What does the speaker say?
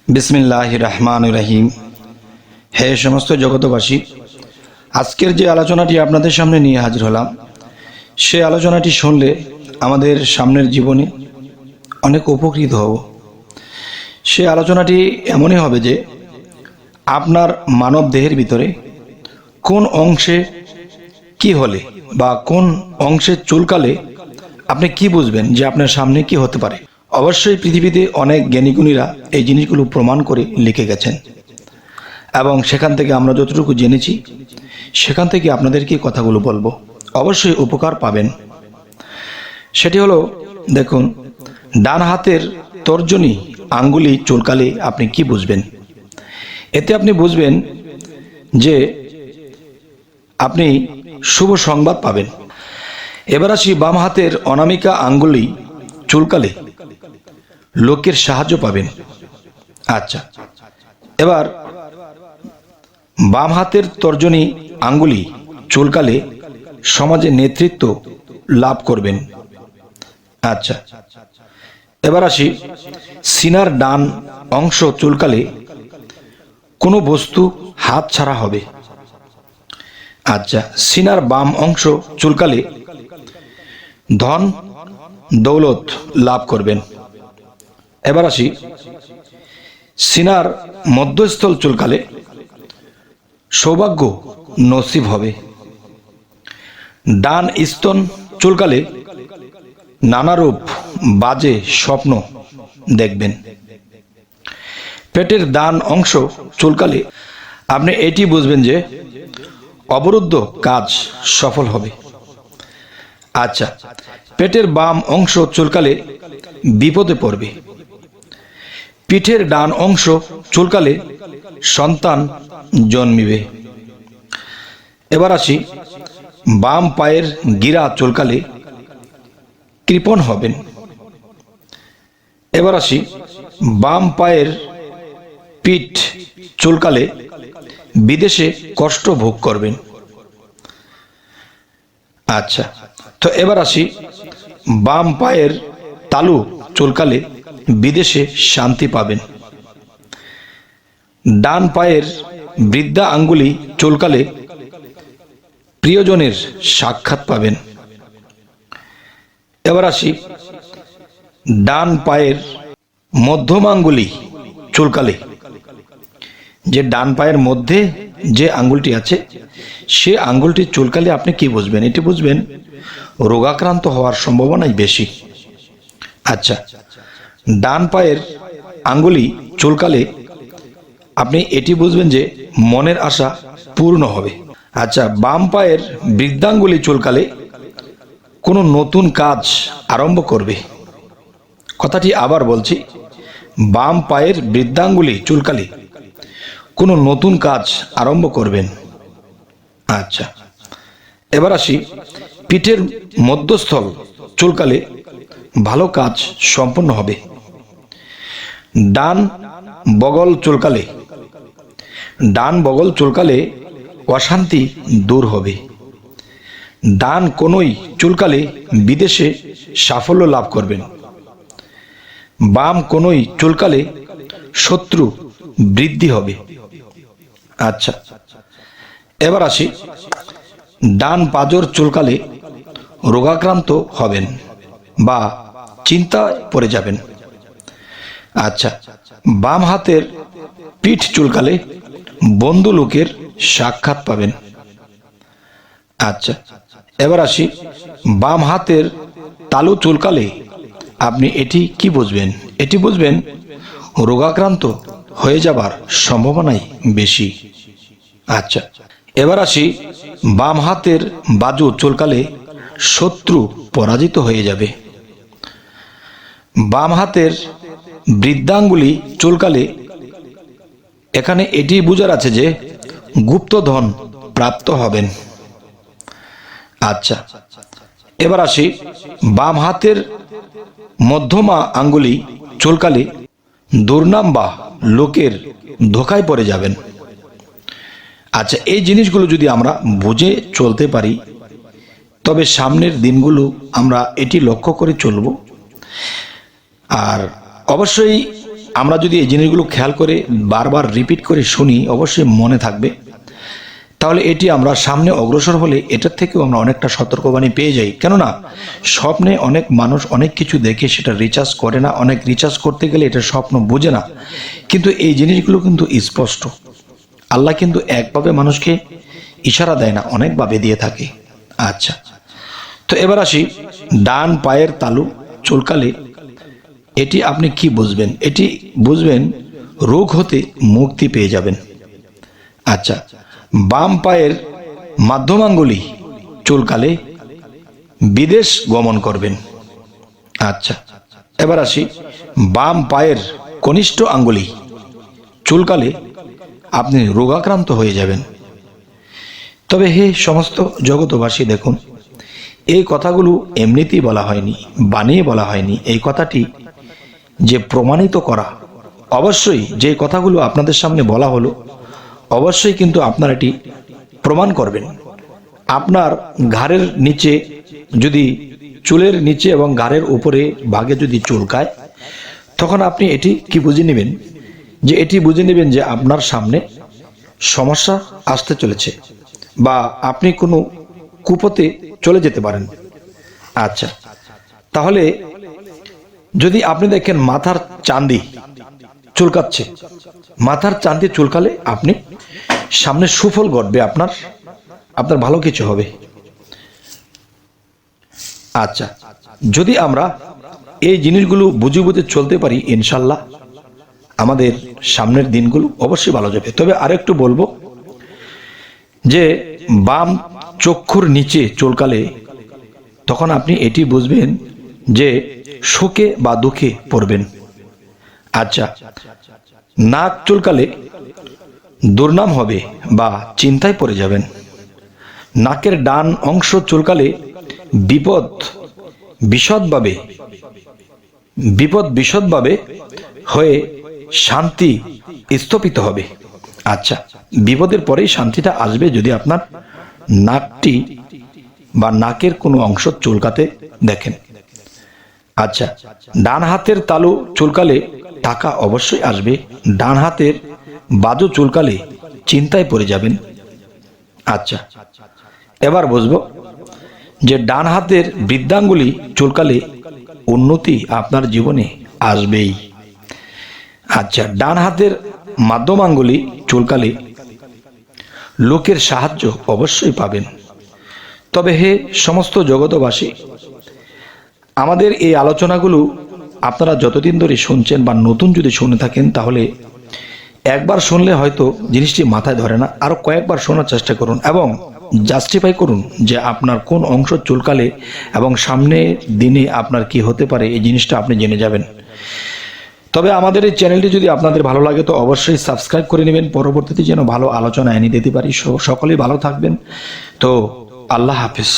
বিসমিল্লাহির রহমানির রহিম। হে সমস্ত জগতবাসী, আজকের যে আলোচনাটি আপনাদের সামনে নিয়ে হাজির হলাম, সে আলোচনাটি শুনলে আমাদের সামনের জীবনে অনেক উপকৃত হব। সে আলোচনাটি এমনই হবে যে আপনার মানব দেহের ভিতরে কোন অংশে কি হলে বা কোন অংশে চুলকালে আপনি কি বুঝবেন যে আপনার সামনে কি হতে পারে। অবশ্যই পৃথিবীতে অনেক জ্ঞানীগুণীরা এই জিনিসগুলো প্রমাণ করে লিখে গেছেন এবং সেখান থেকে আমরা যতটুকু জেনেছি সেখান থেকে আপনাদেরকে কথাগুলো বলবো, অবশ্যই উপকার পাবেন। সেটি হলো, দেখুন, ডান হাতের তর্জনী আঙ্গুলি চুলকালে আপনি কি বুঝবেন। এতে আপনি বুঝবেন যে আপনি শুভ সংবাদ পাবেন। এবার আসি, বাম হাতের অনামিকা আঙ্গুলি চুলকালে লোকের সাহায্য পাবেন। আচ্ছা, এবার বাম হাতের তর্জনী আঙ্গুলি চুলকালে সমাজে নেতৃত্ব লাভ করবেন। আচ্ছা, এবার আসি, সিনার ডান অংশ চুলকালে কোনো বস্তু হাত ছাড়া হবে। আচ্ছা, সিনার বাম অংশ চুলকালে ধন দৌলত লাভ করবেন। এবার আসি, সিনার মধ্যস্থল চুলকালে সৌভাগ্য নসিব হবে। ডান স্তন চুলকালে নানারূপ বাজে স্বপ্ন দেখবেন। পেটের ডান অংশ চুলকালে আপনি এটি বুঝবেন যে অবরুদ্ধ কাজ সফল হবে। আচ্ছা, পেটের বাম অংশ চুলকালে বিপদে পড়বে। পিঠের ডান অংশ চুলকালে সন্তান জন্মিবে। এবার আসি, বাম পায়ের গিরা চুলকালে কৃপণ হবেন। এবার আসি, বাম পায়ের পিঠ চুলকালে বিদেশে কষ্ট ভোগ করবেন। আচ্ছা, তো এবার আসি, বাম পায়ের তালু চুলকালে বিদেশে শান্তি পাবেন। ডান পায়ের বৃদ্ধা আঙ্গুলি চুলকালে প্রিয়জনের সাক্ষাৎ পাবেন। এবার আসি, ডান পায়ের মধ্যম আঙ্গুলি চুলকালে, যে ডান পায়ের মধ্যে যে আঙ্গুলটি আছে সে আঙ্গুলটি চুলকালে আপনি কি বুঝবেন? এটি বুঝবেন রোগাক্রান্ত হওয়ার সম্ভাবনাই বেশি। আচ্ছা, ডান পায়ের আঙ্গুলি চুলকালে আপনি এটি বুঝবেন যে মনের আশা পূর্ণ হবে। আচ্ছা, বাম পায়ের বৃদ্ধাঙ্গুলি চুলকালে কোনো নতুন কাজ আরম্ভ করবে। কথাটি আবার বলছি, বাম পায়ের বৃদ্ধাঙ্গুলি চুলকালে কোনো নতুন কাজ আরম্ভ করবেন। আচ্ছা, এবার আসি, পিঠের মধ্যস্থল চুলকালে ভালো কাজ সম্পন্ন হবে। ডান বগল চুলকালে অশান্তি দূর হবে। ডান কোনই চুলকালে বিদেশে সাফল্য লাভ করবেন। বাম কোনই চুলকালে শত্রু বৃদ্ধি হবে। আচ্ছা, এবার আসি, ডান পাঁজর চুলকালে রোগাক্রান্ত হবেন বা চিন্তায় পড়ে যাবেন। আচ্ছা, বাম হাতের পিঠ চুলকালে বন্ধু লোকের সাক্ষাৎ পাবেন। আচ্ছা, এবার আসি, বাম হাতের তালু চুলকালে আপনি এটি কি বুঝবেন? এটি বুঝবেন রোগাক্রান্ত হয়ে যাবার সম্ভাবনাই বেশি। আচ্ছা, এবার আসি, বাম হাতের বাজু চুলকালে শত্রু পরাজিত হয়ে যাবে। বাম হাতের বৃদ্ধাঙ্গুলি চুলকালে এখানে এটি বোঝার আছে যে গুপ্তধন প্রাপ্ত হবেন। আচ্ছা, এবার আসি, বাম হাতের মধ্যমা আঙ্গুলি চুলকালে দুর্নাম বা লোকের ধোঁকায় পড়ে যাবেন। আচ্ছা, এই জিনিসগুলো যদি আমরা বুঝে চলতে পারি তবে সামনের দিনগুলো আমরা এটি লক্ষ্য করে চলব। আর অবশ্যই আমরা যদি এই জিনিসগুলো খেয়াল করে বারবার রিপিট করে শুনি, অবশ্যই মনে থাকবে। তাহলে এটি আমরা সামনে অগ্রসর হলে এটার থেকেও আমরা অনেকটা সতর্কবাণী পেয়ে যাই। কেননা স্বপ্নে অনেক মানুষ অনেক কিছু দেখে সেটা রিচার্জ করে না, অনেক রিচার্জ করতে গেলে এটা স্বপ্ন বোঝে না, কিন্তু এই জিনিসগুলো কিন্তু স্পষ্ট। আল্লাহ কিন্তু একভাবে মানুষকে ইশারা দেয় না, অনেকভাবে দিয়ে থাকে। আচ্ছা, তো এবার আসি, ডান পায়ের তালু চুলকালে এটি আপনি কি বুঝবেন? এটি বুঝবেন রোগ হতে মুক্তি পেয়ে যাবেন। আচ্ছা, বাম পায়ের মাধ্যমাঙ্গুলি চুলকালে বিদেশ গমন করবেন। আচ্ছা, এবার আসি, বাম পায়ের কনিষ্ঠ আঙ্গুলি চুলকালে আপনি রোগাক্রান্ত হয়ে যাবেন। তবে হে সমস্ত জগতবাসী, দেখুন, এই কথাগুলো এমনিতেই বলা হয়নি, বানিয়ে বলা হয়নি। এই কথাটি যে প্রমাণিত করা, অবশ্যই যে কথাগুলো আপনাদের সামনে বলা হলো, অবশ্যই কিন্তু আপনারা এটি প্রমাণ করবেন। আপনার ঘাড়ের নিচে যদি, চুলের নিচে এবং ঘাড়ের উপরে ভাগে যদি চুলকায়, তখন আপনি এটি কি বুঝে নেবেন? যে এটি বুঝে নেবেন যে আপনার সামনে সমস্যা আসতে চলেছে, বা আপনি কোনো কুপথে চলে যেতে পারেন। আচ্ছা, তাহলে যদি আপনি দেখেন মাথার চাঁদি চুলকাচ্ছে, মাথার চাঁদি চুলকালে আপনি সামনে সুফল ঘটবে, আপনার ভালো কিছু হবে। আচ্ছা, যদি আমরা এই জিনিসগুলো বুঝে বুঝে চলতে পারি, ইনশাল্লাহ আমাদের সামনের দিনগুলো অবশ্যই ভালো যাবে। তবে আরেকটু বলবো যে বাম চক্ষুর নিচে চুলকালে তখন আপনি এটি বুঝবেন যে শোকে বা দুঃখে পড়বেন। আচ্ছা, নাক চুলকালে দুর্নাম হবে বা চিন্তায় পড়ে যাবেন। নাকের ডান অংশ চুলকালে বিপদ বিশদভাবে হয়ে শান্তি স্থপিত হবে। আচ্ছা, বিপদের পরেই শান্তিটা আসবে যদি আপনার নাকটি বা নাকের কোনো অংশ চুলকাতে দেখেন। আচ্ছা, ডান হাতের তালু চুলকালে টাকা অবশ্যই আসবে। ডান হাতের বাজু চুলকালে চিন্তায় পড়ে যাবেন। আচ্ছা, এবার বুঝবো যে ডান হাতের বৃদ্ধাঙ্গুলি চুলকালে উন্নতি আপনার জীবনে আসবেই। আচ্ছা, ডান হাতের মাধ্যমাঙ্গুলি চুলকালে লোকের সাহায্য অবশ্যই পাবেন। তবে হে সমস্ত জগতবাসী, আমাদের এই আলোচনাগুলো আপনারা যতদিন ধরে শুনছেন বা নতুন যদি শুনে থাকেন, তাহলে একবার শুনলে হয়তো জিনিসটি মাথায় ধরে না, আরো কয়েকবার শোনার চেষ্টা করুন এবং জাস্টিফাই করুন যে আপনার কোন অংশ চুলকালে এবং সামনে দিনে আপনার কি হতে পারে, এই জিনিসটা আপনি জেনে যাবেন। তবে আমাদের এই চ্যানেলটি যদি আপনাদের ভালো লাগে তো অবশ্যই সাবস্ক্রাইব করে নেবেন, পরবর্তীতে যেন ভালো আলোচনা এনে দিতে পারি। সকলেই ভালো থাকবেন। তো আল্লাহ হাফেজ।